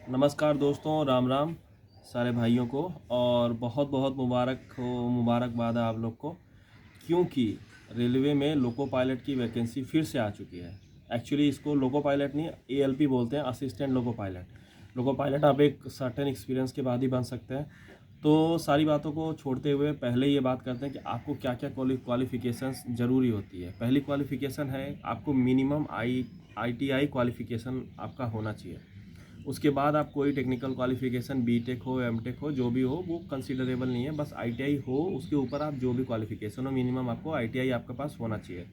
नमस्कार दोस्तों, राम राम सारे भाइयों को। और बहुत बहुत मुबारकबाद है आप लोग को, क्योंकि रेलवे में लोको पायलट की वैकेंसी फिर से आ चुकी है। एक्चुअली इसको लोको पायलट नहीं, एएलपी बोलते हैं, assistant loco pilot. Loco pilot आप एक सर्टेन एक्सपीरियंस के बाद ही बन सकते हैं। तो सारी बातों को छोड़ते हुए पहले ये बात करते हैं कि आपको क्या क्या क्वालिफ़िकेशंस ज़रूरी होती है। पहली क्वालिफ़िकेशन है, आपको मिनिमम ITI क्वालिफ़िकेशन आपका होना चाहिए। उसके बाद आप कोई टेक्निकल क्वालिफ़िकेशन बीटेक हो, एमटेक हो, जो भी हो, वो कंसीडरेबल नहीं है। बस आईटीआई हो, उसके ऊपर आप जो भी क्वालिफ़िकेशन हो, मिनिमम आपको आईटीआई आपके पास होना चाहिए।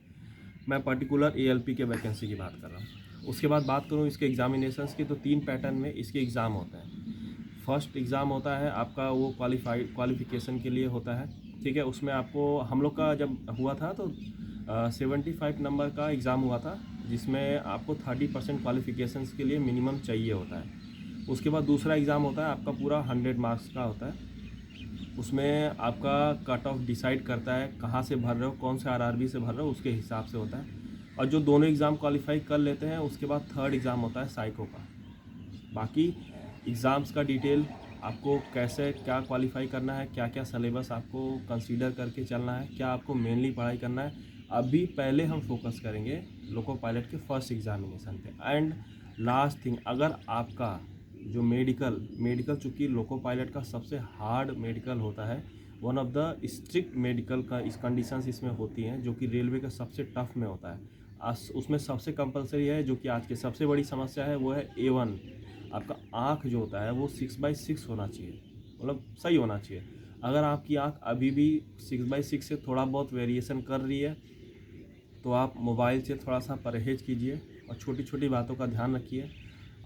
मैं पर्टिकुलर एएलपी के वैकेंसी की बात कर रहा हूँ। उसके बाद बात करूँ इसके एग्जामिनेशंस की, तो 3 पैटर्न में इसके एग्ज़ाम होते हैं। फर्स्ट एग्ज़ाम होता है आपका, वो क्वालिफ़िकेशन के लिए होता है, ठीक है। उसमें आपको, हम लोग का जब हुआ था तो 75 नंबर का एग्ज़ाम हुआ था, जिसमें आपको 30% क्वालिफ़िकेशंस के लिए मिनिमम चाहिए होता है। उसके बाद दूसरा एग्ज़ाम होता है आपका, पूरा 100 मार्क्स का होता है। उसमें आपका कट ऑफ डिसाइड करता है कहाँ से भर रहे हो, कौन से आरआरबी से भर रहे हो, उसके हिसाब से होता है। और जो दोनों एग्ज़ाम क्वालिफाई कर लेते हैं, उसके बाद थर्ड एग्ज़ाम होता है साइको का। बाकी एग्ज़ाम्स का डिटेल, आपको कैसे क्या क्वालिफाई करना है, क्या क्या सिलेबस आपको कंसीडर करके चलना है, क्या आपको मेनली पढ़ाई करना है, अभी पहले हम फोकस करेंगे लोको पायलट के फर्स्ट एग्जामिनेशन पे। एंड लास्ट थिंग, अगर आपका जो मेडिकल चूँकि लोको पायलट का सबसे हार्ड मेडिकल होता है, one of the strict medical का इस कंडीशंस इसमें होती हैं, जो कि रेलवे का सबसे टफ में होता है। उसमें सबसे कंपलसरी है, जो कि आज की सबसे बड़ी समस्या है, वो है A1। आपका आँख जो होता है वो 6/6 होना चाहिए, मतलब सही होना चाहिए। अगर आपकी आँख अभी भी 6/6 से थोड़ा बहुत वेरिएशन कर रही है, तो आप मोबाइल से थोड़ा सा परहेज़ कीजिए और छोटी छोटी बातों का ध्यान रखिए।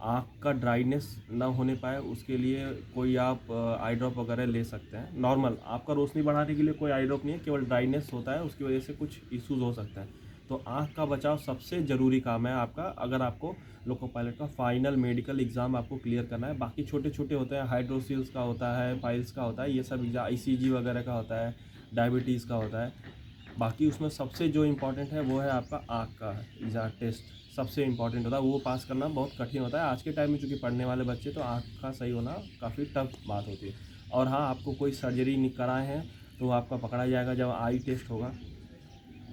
आँख का ड्राइनेस ना होने पाए, उसके लिए कोई आप आई ड्रॉप वगैरह ले सकते हैं। नॉर्मल आपका रोशनी बढ़ाने के लिए कोई आई ड्रॉप नहीं है, केवल ड्राइनेस होता है, उसकी वजह से कुछ इश्यूज़ हो सकते हैं। तो आँख का बचाव सबसे ज़रूरी काम है आपका, अगर आपको लोको पायलट का फाइनल मेडिकल एग्ज़ाम आपको क्लियर करना है। बाकी छोटे छोटे होते हैं, हाइड्रोसिल्स का होता है, पाइल्स का होता है, ये सब एग्ज़ाम, ICG वगैरह का होता है, डायबिटीज़ का होता है। बाकी उसमें सबसे जो इम्पोर्टेंट है वो है आपका आँख का एग्ज़ाम टेस्ट, सबसे इम्पोर्टेंट होता है। वो पास करना बहुत कठिन होता है आज के टाइम में, चूँकि पढ़ने वाले बच्चे, तो आँख का सही होना काफ़ी टफ बात होती है। और हाँ, आपको कोई सर्जरी नहीं कराए हैं तो आपका पकड़ा जाएगा जब आई टेस्ट होगा।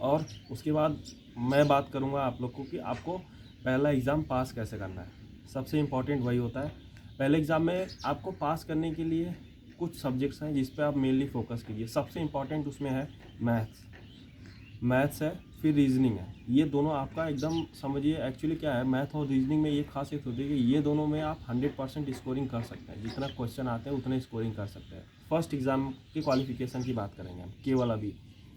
और उसके बाद मैं बात करूँगा आप लोग को कि आपको पहला एग्ज़ाम पास कैसे करना है। सबसे इम्पोर्टेंट वही होता है। पहले एग्ज़ाम में आपको पास करने के लिए कुछ सब्जेक्ट्स हैं जिस पे आप मेनली फोकस कीजिए। सबसे इम्पोर्टेंट उसमें है मैथ्स है, फिर रीजनिंग है। ये दोनों आपका एकदम समझिए, एक्चुअली क्या है, मैथ और रीजनिंग में ये खासियत होती है कि ये दोनों में आप 100% स्कोरिंग कर सकते हैं। जितना क्वेश्चन आते हैं उतने स्कोरिंग कर सकते हैं। फर्स्ट एग्ज़ाम की क्वालिफिकेशन की बात करेंगे हम केवल अभी,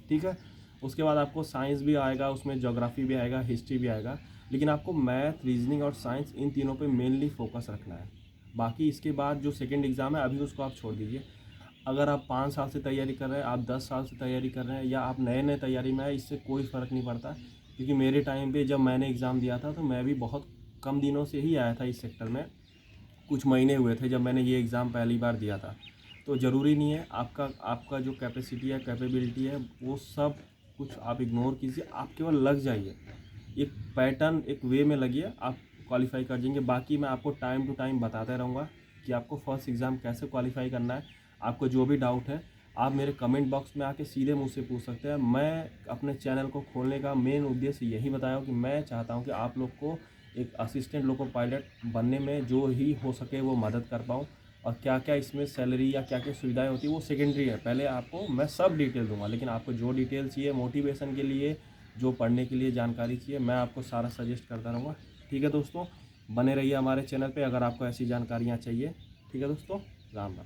ठीक है। उसके बाद आपको साइंस भी आएगा, उसमें ज्योग्राफी भी आएगा, हिस्ट्री भी आएगा। लेकिन आपको मैथ, रीजनिंग और साइंस, इन तीनों पे मेनली फोकस रखना है। बाकी इसके बाद जो सेकंड एग्ज़ाम है, अभी उसको आप छोड़ दीजिए। अगर आप 5 साल से तैयारी कर रहे हैं, आप 10 साल से तैयारी कर रहे हैं, या आप नए नए तैयारी में है, इससे कोई फ़र्क नहीं पड़ता। क्योंकि मेरे टाइम पे जब मैंने एग्ज़ाम दिया था, तो मैं भी बहुत कम दिनों से ही आया था इस सेक्टर में। कुछ महीने हुए थे जब मैंने ये एग्ज़ाम पहली बार दिया था। तो ज़रूरी नहीं है, आपका आपका जो कैपेसिटी है, कैपेबिलिटी है, वो सब कुछ आप इग्नोर कीजिए। आप केवल लग जाइए, एक पैटर्न, एक वे में लगिए, आप क्वालिफाई कर जाएंगे। बाकी मैं आपको टाइम टू टाइम बताते रहूँगा कि आपको फर्स्ट एग्ज़ाम कैसे क्वालिफाई करना है। आपको जो भी डाउट है, आप मेरे कमेंट बॉक्स में आके सीधे मुझसे पूछ सकते हैं। मैं अपने चैनल को खोलने का मेन उद्देश्य यही बताया हूँ कि मैं चाहता हूँ कि आप लोग को एक असिस्टेंट लोको पायलट बनने में जो ही हो सके वो मदद कर पाऊँ। और क्या क्या इसमें सैलरी या क्या क्या सुविधाएं होती है वो सेकेंडरी है, पहले आपको मैं सब डिटेल दूंगा। लेकिन आपको जो डिटेल चाहिए मोटिवेशन के लिए, जो पढ़ने के लिए जानकारी चाहिए, मैं आपको सारा सजेस्ट करता रहूँगा। ठीक है दोस्तों, बने रहिए हमारे चैनल पे अगर आपको ऐसी जानकारियाँ चाहिए। ठीक है दोस्तों, राम राम।